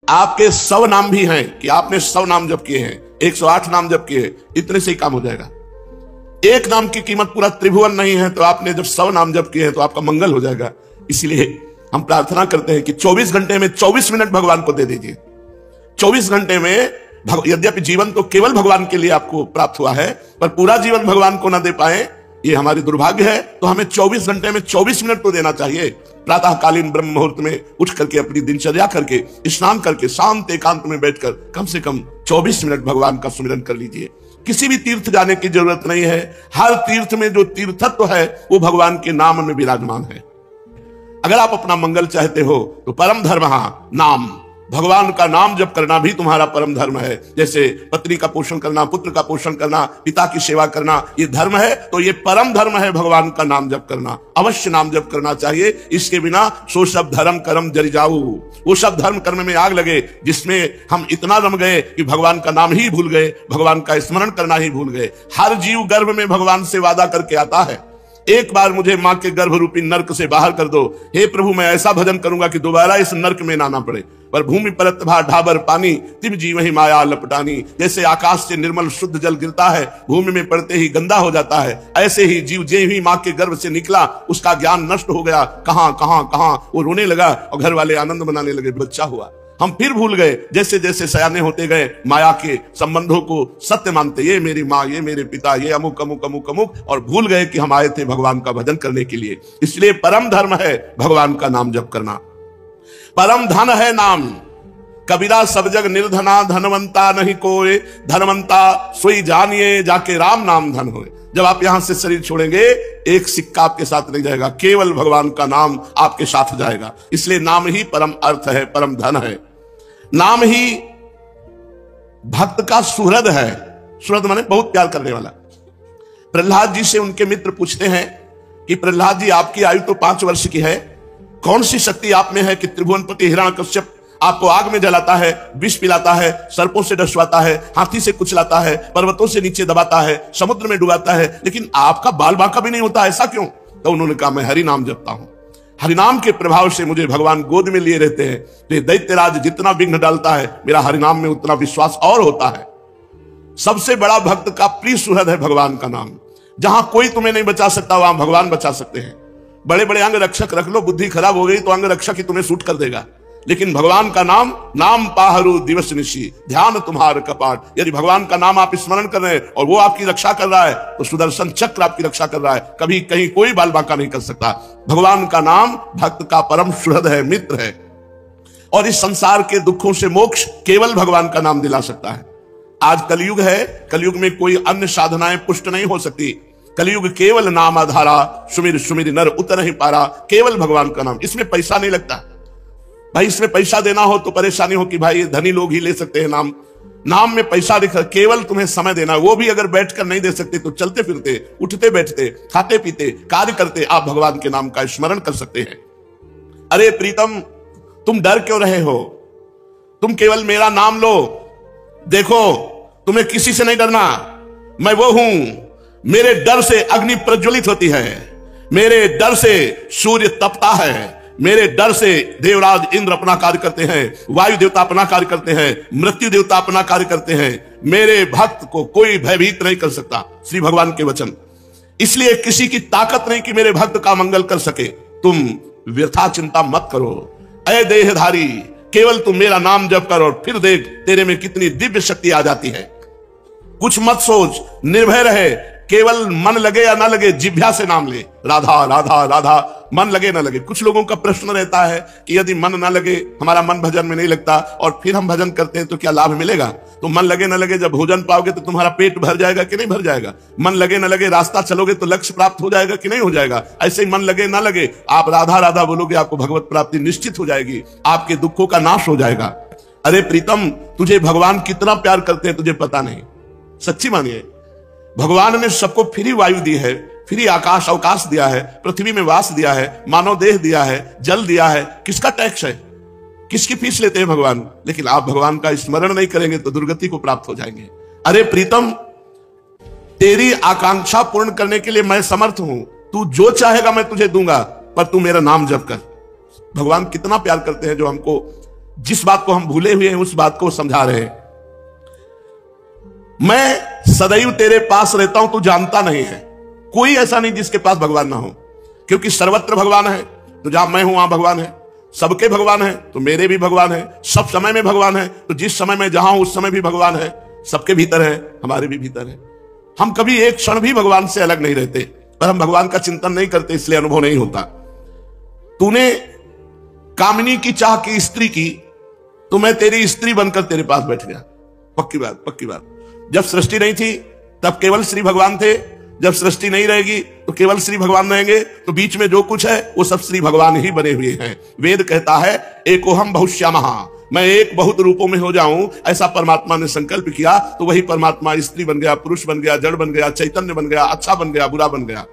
आपके 100 नाम भी हैं कि आपने 100 नाम जप किए हैं, 108 नाम जप किए, इतने से ही काम हो जाएगा। एक नाम की कीमत पूरा त्रिभुवन नहीं है, तो आपने जब 100 नाम जप किए हैं तो आपका मंगल हो जाएगा। इसलिए हम प्रार्थना करते हैं कि 24 घंटे में 24 मिनट भगवान को दे दीजिए। 24 घंटे में यद्यपि जीवन तो केवल भगवान के लिए आपको प्राप्त हुआ है, पर पूरा जीवन भगवान को ना दे पाए ये हमारी दुर्भाग्य है। तो हमें 24 घंटे में 24 मिनट तो देना चाहिए। प्रातःकालीन ब्रह्म मुहूर्त में उठ करके अपनी दिनचर्या करके स्नान करके शांत एकांत में बैठकर कम से कम 24 मिनट भगवान का सुमिरन कर लीजिए। किसी भी तीर्थ जाने की जरूरत नहीं है। हर तीर्थ में जो तीर्थत्व है वो भगवान के नाम में विराजमान है। अगर आप अपना मंगल चाहते हो तो परम धर्म नाम, भगवान का नाम जप करना भी तुम्हारा परम धर्म है। जैसे पत्नी का पोषण करना, पुत्र का पोषण करना, पिता की सेवा करना ये धर्म है, तो ये परम धर्म है भगवान का नाम जप करना। अवश्य नाम जप करना चाहिए। इसके बिना सो सब धर्म कर्म जरि जाऊ, वो सब धर्म कर्म में आग लगे जिसमें हम इतना रम गए कि भगवान का नाम ही भूल गए, भगवान का स्मरण करना ही भूल गए। हर जीव गर्भ में भगवान से वादा करके आता है, एक बार मुझे मां के गर्भ रूपी नरक से बाहर कर दो, हे प्रभु मैं ऐसा भजन करूंगा कि दोबारा इस नरक में ना पड़े। पर भूमि परत भा ढाबर पानी, तिम जीव ही माया लपटानी। जैसे आकाश से निर्मल शुद्ध जल गिरता है, भूमि में पड़ते ही गंदा हो जाता है, ऐसे ही जीव जे ही मां के गर्भ से निकला उसका ज्ञान नष्ट हो गया। कहां कहां कहां वो रोने लगा और घर वाले आनंद मनाने लगे, बच्चा हुआ। हम फिर भूल गए, जैसे जैसे सयाने होते गए माया के संबंधों को सत्य मानते, ये मेरी माँ, ये मेरे पिता, ये अमुक अमुक अमुक अमुक, और भूल गए कि हम आए थे भगवान का भजन करने के लिए। इसलिए परम धर्म है भगवान का नाम जप करना। परम धन है नाम, कबीरा सब जग निर्धना, धनवंता नहीं कोई, धनवंता सोई जानिए जाके राम नाम धन होए। जब आप यहां से शरीर छोड़ेंगे एक सिक्का आपके साथ नहीं जाएगा, केवल भगवान का नाम आपके साथ जाएगा। इसलिए नाम ही परम अर्थ है, परम धन है। नाम ही भक्त का सुहृद है। सुहृद माने बहुत प्यार करने वाला। प्रहलाद जी से उनके मित्र पूछते हैं कि प्रहलाद जी आपकी आयु तो 5 वर्ष की है, कौन सी शक्ति आप में है कि त्रिभुवनपति हिरण्यकश्यप आपको आग में जलाता है, विष पिलाता है, सर्पों से डसवाता है, हाथी से कुचलाता है, पर्वतों से नीचे दबाता है, समुद्र में डुबाता है, लेकिन आपका बाल बांका भी नहीं होता, ऐसा क्यों? तो उन्होंने कहा मैं हरि नाम जपता हूं, हरिनाम के प्रभाव से मुझे भगवान गोद में लिए रहते हैं। तो दैत्यराज जितना विघ्न डालता है मेरा हरिनाम में उतना विश्वास और होता है। सबसे बड़ा भक्त का प्रिय सुहृद है भगवान का नाम। जहां कोई तुम्हें नहीं बचा सकता वहां भगवान बचा सकते हैं। बड़े बड़े अंग रक्षक रख लो, बुद्धि खराब हो गई तो अंग रक्षक ही तुम्हें सूट कर देगा, लेकिन भगवान का नाम, नाम पाहरू दिवस निशी, ध्यान तुम्हार कपाट। यदि भगवान का नाम आप स्मरण कर रहे हैं और वो आपकी रक्षा कर रहा है तो सुदर्शन चक्र आपकी रक्षा कर रहा है, कभी कहीं कोई बाल बांका नहीं कर सकता। भगवान का नाम भक्त का परम सुहृद है, मित्र है, और इस संसार के दुखों से मोक्ष केवल भगवान का नाम दिला सकता है। आज कलयुग है, कलयुग में कोई अन्य साधनाएं पुष्ट नहीं हो सकती। कलयुग केवल नाम आधारा, सुमिर सुमिर नर उतर ही पारा। केवल भगवान का नाम, इसमें पैसा नहीं लगता भाई। इसमें पैसा देना हो तो परेशानी हो कि भाई धनी लोग ही ले सकते हैं नाम, नाम में पैसा दिखा। केवल तुम्हें समय देना, वो भी अगर बैठकर नहीं दे सकते तो चलते फिरते, उठते बैठते, खाते पीते, कार्य करते आप भगवान के नाम का स्मरण कर सकते हैं। अरे प्रीतम, तुम डर क्यों रहे हो? तुम केवल मेरा नाम लो। देखो तुम्हें किसी से नहीं डरना, मैं वो हूं। मेरे डर से अग्नि प्रज्वलित होती है, मेरे डर से सूर्य तपता है, मेरे डर से देवराज इंद्र अपना कार्य करते हैं, वायु देवता अपना कार्य करते हैं, मृत्यु देवता अपना कार्य करते हैं। मेरे भक्त को कोई भयभीत नहीं कर सकता, श्री भगवान के वचन। इसलिए किसी की ताकत नहीं कि मेरे भक्त का मंगल कर सके। तुम व्यथा चिंता मत करो, ऐ देहधारी, केवल तुम मेरा नाम जप कर और फिर देख तेरे में कितनी दिव्य शक्ति आ जाती है। कुछ मत सोच, निर्भय रहे, केवल मन लगे या ना लगे जिह्वा से नाम ले, राधा राधा राधा, मन लगे ना लगे। कुछ लोगों का प्रश्न रहता है कि यदि मन ना लगे, हमारा मन भजन में नहीं लगता और फिर हम भजन करते हैं तो क्या लाभ मिलेगा? तो मन लगे ना लगे, जब भोजन पाओगे तो तुम्हारा पेट भर जाएगा कि नहीं भर जाएगा? मन लगे ना लगे, रास्ता चलोगे तो लक्ष्य प्राप्त हो जाएगा कि नहीं हो जाएगा? ऐसे ही मन लगे ना लगे, आप राधा राधा बोलोगे, आपको भगवत प्राप्ति निश्चित हो जाएगी, आपके दुखों का नाश हो जाएगा। अरे प्रीतम, तुझे भगवान कितना प्यार करते हैं तुझे पता नहीं। सच्ची मानिए, भगवान ने सबको फ्री वायु दी है, फ्री आकाश अवकाश दिया है, पृथ्वी में वास दिया है, मानव देह दिया है, जल दिया है। किसका टैक्स है? किसकी फीस लेते हैं भगवान? लेकिन आप भगवान का स्मरण नहीं करेंगे तो दुर्गति को प्राप्त हो जाएंगे। अरे प्रीतम, तेरी आकांक्षा पूर्ण करने के लिए मैं समर्थ हूं, तू जो चाहेगा मैं तुझे दूंगा, पर तू मेरा नाम जप कर। भगवान कितना प्यार करते हैं जो हमको जिस बात को हम भूले हुए हैं उस बात को समझा रहे हैं। मैं सदैव तेरे पास रहता हूं, तू जानता नहीं है। कोई ऐसा नहीं जिसके पास भगवान ना हो, क्योंकि सर्वत्र भगवान है। तो जहां मैं हूं वहां भगवान है, सबके भगवान है तो मेरे भी भगवान है, सब समय में भगवान है तो जिस समय में जहां हूं उस समय भी भगवान है। सबके भीतर है, हमारे भी भीतर है। हम कभी एक क्षण भी भगवान से अलग नहीं रहते, पर हम भगवान का चिंतन नहीं करते, इसलिए अनुभव नहीं होता। तूने कामिनी की चाह की स्त्री की तो मैं तेरी स्त्री बनकर तेरे पास बैठ गया। पक्की बात, पक्की बात। जब सृष्टि नहीं थी तब केवल श्री भगवान थे, जब सृष्टि नहीं रहेगी तो केवल श्री भगवान रहेंगे। तो बीच में जो कुछ है वो सब श्री भगवान ही बने हुए हैं। वेद कहता है एकोहम बहुश्यामः, मैं एक बहुत रूपों में हो जाऊं, ऐसा परमात्मा ने संकल्प किया। तो वही परमात्मा स्त्री बन गया, पुरुष बन गया, जड़ बन गया, चैतन्य बन गया, अच्छा बन गया, बुरा बन गया।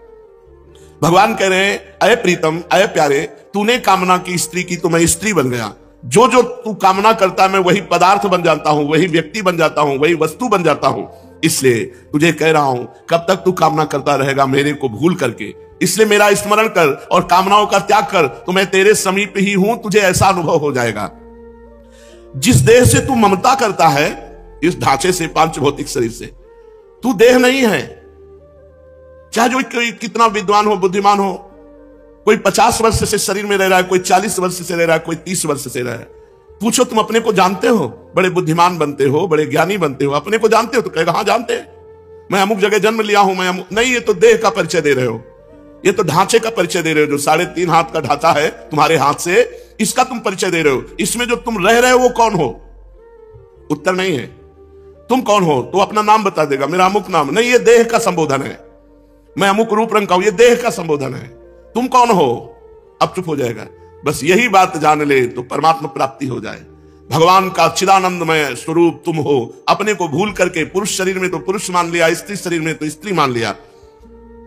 भगवान कह रहे हैं अय प्रीतम, अय प्यारे, तूने कामना की स्त्री की तो मैं स्त्री बन गया। जो जो तू कामना करता मैं वही पदार्थ बन जाता हूं, वही व्यक्ति बन जाता हूं, वही वस्तु बन जाता हूं। इसलिए तुझे कह रहा हूं कब तक तू कामना करता रहेगा मेरे को भूल करके। इसलिए मेरा स्मरण कर और कामनाओं का त्याग कर, तो मैं तेरे समीप ही हूं, तुझे ऐसा अनुभव हो जाएगा। जिस देह से तू ममता करता है, इस ढांचे से, पांच भौतिक शरीर से, तू देह नहीं है। चाहे जो कोई कितना विद्वान हो, बुद्धिमान हो, कोई 50 वर्ष से शरीर में रह रहा है, कोई 40 वर्ष से रह रहा है, कोई 30 वर्ष से रह रहा है। पूछो तुम अपने को जानते हो? बड़े बुद्धिमान बनते हो, बड़े ज्ञानी बनते हो, अपने को जानते हो? तो कहेगा हाँ जानते हैं, मैं अमुक जगह जन्म लिया हूं, मैं नहीं। ये तो देह का परिचय दे रहे हो, ये तो ढांचे का परिचय दे रहे हो। जो 3.5 हाथ का ढांचा है तुम्हारे हाथ से, इसका तुम परिचय दे रहे हो। इसमें जो तुम रह रहे हो वो कौन हो? उत्तर नहीं है। तुम कौन हो? तो अपना नाम बता देगा, मेरा अमुक नाम। नहीं, ये देह का संबोधन है। मैं अमुक रूप रंग का हूं, ये देह का संबोधन है। तुम कौन हो? अब चुप हो जाएगा। बस यही बात जान ले तो परमात्मा प्राप्ति हो जाए। भगवान का चिदानंदमय स्वरूप तुम हो। अपने को भूल करके पुरुष शरीर में तो पुरुष मान लिया, स्त्री शरीर में तो स्त्री मान लिया।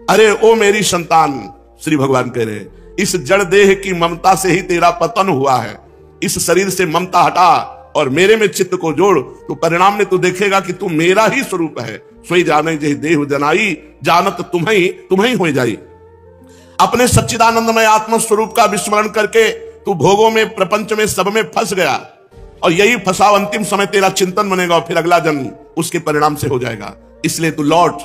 अरे ओ मेरी संतान, श्री भगवान कह रहे, इस जड़ देह की ममता से ही तेरा पतन हुआ है। इस शरीर से ममता हटा और मेरे में चित्त को जोड़, तो परिणाम में तू देखेगा कि तू मेरा ही स्वरूप है। सोई जाने जही देह जनाई, जानत तुम्हें हो जाई। अपने सच्चिदानंदमय आत्म स्वरूप का विस्मरण करके तू भोगों में, प्रपंच में, सब में फंस गया। और यही फंसाव अंतिम समय तेरा चिंतन बनेगा और फिर अगला जन्म उसके परिणाम से हो जाएगा। इसलिए तू लौट,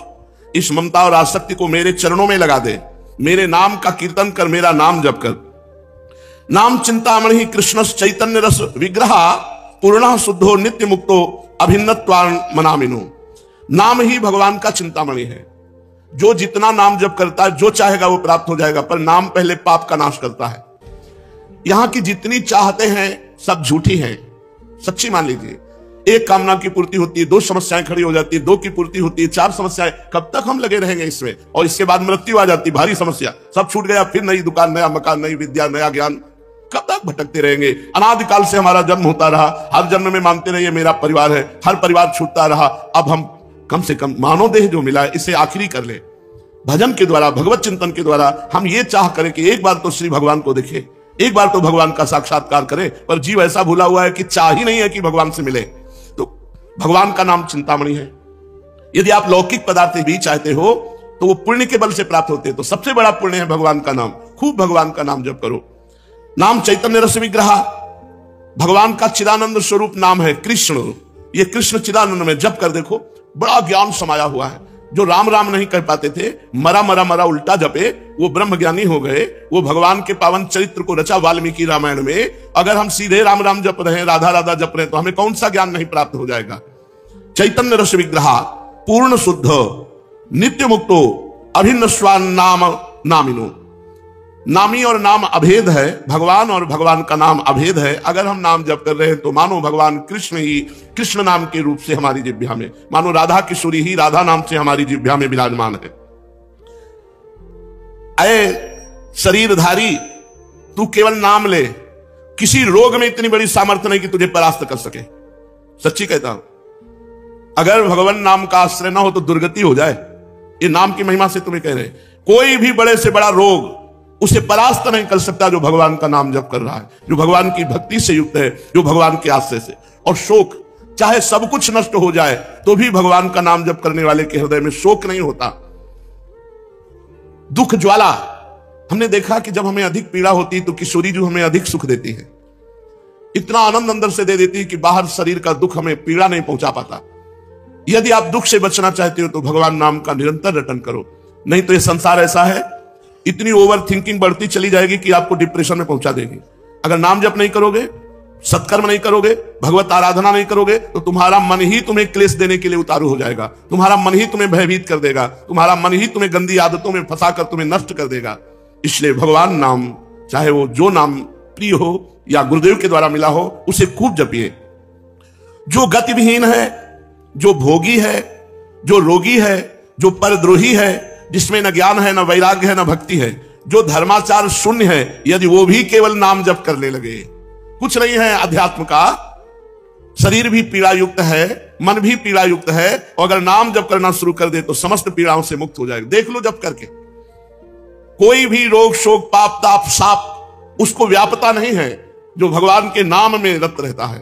इस ममता और आसक्ति को मेरे चरणों में लगा दे। मेरे नाम का कीर्तन कर, मेरा नाम जप कर। नाम चिंतामणि कृष्ण चैतन्य रस विग्रह पूर्ण शुद्धो नित्य मुक्तो अभिन्नत्वान मनामिनो। नाम ही भगवान का चिंतामणि है। जो जितना नाम जप करता है, जो चाहेगा वो प्राप्त हो जाएगा। पर नाम पहले पाप का नाश करता है। यहां की जितनी चाहते हैं सब झूठी हैं, सच्ची मान लीजिए। एक कामना की पूर्ति होती है, 2 समस्याएं खड़ी हो जाती है, 2 की पूर्ति होती है, 4 समस्याएं। कब तक हम लगे रहेंगे इसमें? और इसके बाद मृत्यु आ जाती, भारी समस्या, सब छूट गया। फिर नई दुकान, नया मकान, नई विद्या, नया ज्ञान। कब तक भटकते रहेंगे? अनादिकाल से हमारा जन्म होता रहा, हर जन्म में मानते रहिए मेरा परिवार है, हर परिवार छूटता रहा। अब हम कम से कम मानव देह जो मिला है इसे आखिरी कर ले। भजन के द्वारा, भगवत चिंतन के द्वारा हम ये चाह करें कि एक बार तो श्री भगवान को देखें, एक बार तो भगवान का साक्षात्कार करें। पर जीव ऐसा भूला हुआ है कि चाह ही नहीं है कि भगवान से मिले। तो भगवान का नाम चिंतामणि है। यदि आप लौकिक पदार्थ भी चाहते हो तो वो पुण्य के बल से प्राप्त होते हैं। तो सबसे बड़ा पुण्य है भगवान का नाम। खूब भगवान का नाम जप करो। नाम चैतन्य रस विग्रह, भगवान का चिदानंद स्वरूप नाम है कृष्ण। ये कृष्ण चिदानंद में जप कर देखो, बड़ा ज्ञान समाया हुआ है। जो राम राम नहीं कर पाते थे, मरा मरा मरा उल्टा जपे, वो ब्रह्म ज्ञानी हो गए। वो भगवान के पावन चरित्र को रचा वाल्मीकि रामायण में। अगर हम सीधे राम राम जप रहे हैं, राधा राधा जप रहे हैं, तो हमें कौन सा ज्ञान नहीं प्राप्त हो जाएगा? चैतन्य रस विग्रह पूर्ण शुद्ध नित्य मुक्तो अभिन्न स्वान नाम नामिनो। नामी और नाम अभेद है, भगवान और भगवान का नाम अभेद है। अगर हम नाम जप कर रहे हैं तो मानो भगवान कृष्ण ही कृष्ण नाम के रूप से हमारी जिह्वा में, मानो राधा किशोरी ही राधा नाम से हमारी जिह्वा में विराजमान है। अय शरीरधारी, तू केवल नाम ले। किसी रोग में इतनी बड़ी सामर्थ्य नहीं कि तुझे परास्त कर सके। सच्ची कहता हूं, अगर भगवान नाम का आश्रय ना हो तो दुर्गति हो जाए। ये नाम की महिमा से तुम्हें कह रहे हैं, कोई भी बड़े से बड़ा रोग उसे परास्त नहीं कर सकता जो भगवान का नाम जप कर रहा है, जो भगवान की भक्ति से युक्त है, जो भगवान के आश्रय से। और शोक, चाहे सब कुछ नष्ट हो जाए तो भी भगवान का नाम जप करने वाले के हृदय में शोक नहीं होता। दुख ज्वाला, हमने देखा कि जब हमें अधिक पीड़ा होती है तो किशोरी जो हमें अधिक सुख देती है। इतना आनंद अंदर से दे देती है कि बाहर शरीर का दुख हमें पीड़ा नहीं पहुंचा पाता। यदि आप दुख से बचना चाहते हो तो भगवान नाम का निरंतर रटन करो, नहीं तो ये संसार ऐसा है, इतनी ओवर थिंकिंग बढ़ती चली जाएगी कि आपको डिप्रेशन में पहुंचा देगी। अगर नाम जप नहीं करोगे, सत्कर्म नहीं करोगे, भगवत आराधना नहीं करोगे, तो तुम्हारा मन ही तुम्हें क्लेश देने के लिए उतारू हो जाएगा। तुम्हारा मन ही तुम्हें भयभीत कर देगा, तुम्हारा मन ही तुम्हें गंदी आदतों में फंसाकर तुम्हें नष्ट कर देगा। इसलिए भगवान नाम, चाहे वो जो नाम प्रिय हो या गुरुदेव के द्वारा मिला हो, उसे खूब जपिए। जो गतिविहीन है, जो भोगी है, जो रोगी है, जो परद्रोही है, जिसमें न ज्ञान है, न वैराग्य है, न भक्ति है, जो धर्माचार शून्य है, यदि वो भी केवल नाम जप करने लगे, कुछ नहीं है अध्यात्म का, शरीर भी पीड़ा युक्त है, मन भी पीड़ा युक्त है, और अगर नाम जप करना शुरू कर दे तो समस्त पीड़ाओं से मुक्त हो जाएगा। देख लो जप करके, कोई भी रोग शोक पाप ताप साप उसको व्यापता नहीं है जो भगवान के नाम में रत रहता है।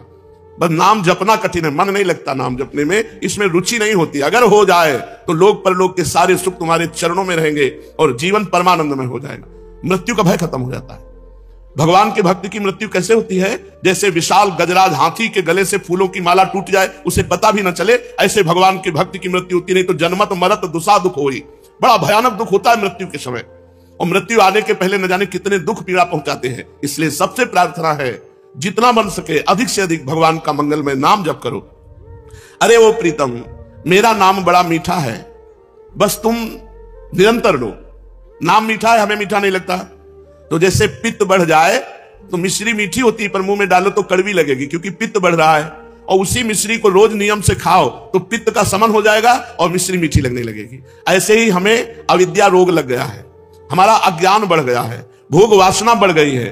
बस नाम जपना कठिन है, मन नहीं लगता नाम जपने में, इसमें रुचि नहीं होती। अगर हो जाए तो लोक परलोक के सारे सुख तुम्हारे चरणों में रहेंगे और जीवन परमानंद में हो जाएगा। मृत्यु का भय खत्म हो जाता है। भगवान के भक्त की मृत्यु कैसे होती है? जैसे विशाल गजराज हाथी के गले से फूलों की माला टूट जाए, उसे पता भी न चले, ऐसे भगवान के भक्त की मृत्यु होती। नहीं तो जन्मत मरत दुसा दुख होई, बड़ा भयानक दुख होता है मृत्यु के समय, और मृत्यु आने के पहले न जाने कितने दुख पीड़ा पहुंचाते हैं। इसलिए सबसे प्रार्थना है, जितना बन सके अधिक से अधिक भगवान का मंगलमय नाम जप करो। अरे वो प्रीतम, मेरा नाम बड़ा मीठा है, बस तुम निरंतर लो। नाम मीठा है, हमें मीठा नहीं लगता। तो जैसे पित्त बढ़ जाए तो मिश्री मीठी होती है, पर मुंह में डालो तो कड़वी लगेगी, क्योंकि पित्त बढ़ रहा है। और उसी मिश्री को रोज नियम से खाओ तो पित्त का समन हो जाएगा और मिश्री मीठी लगने लगेगी। ऐसे ही हमें अविद्या रोग लग गया है, हमारा अज्ञान बढ़ गया है, भोग वासना बढ़ गई है।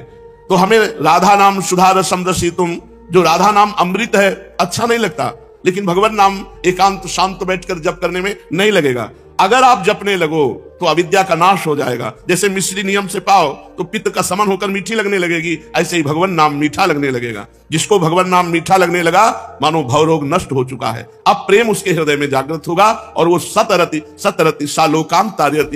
तो हमें राधा नाम सुधा रसम रसितुम, जो राधा नाम अमृत है, अच्छा नहीं लगता, लेकिन भगवान नाम एकांत शांत बैठकर जप करने में नहीं लगेगा। अगर आप जपने लगो तो अविद्या का नाश हो जाएगा। जैसे मिश्री नियम से पाओ तो पित्त का समन होकर मीठी लगने लगेगी, ऐसे ही भगवान नाम मीठा लगने लगेगा। जिसको भगवान नाम मीठा लगने लगा, मानो भवरोग नष्ट हो चुका है। अब प्रेम उसके हृदय में जागृत होगा और वो सतरति सतरति सालोकांत तार्यति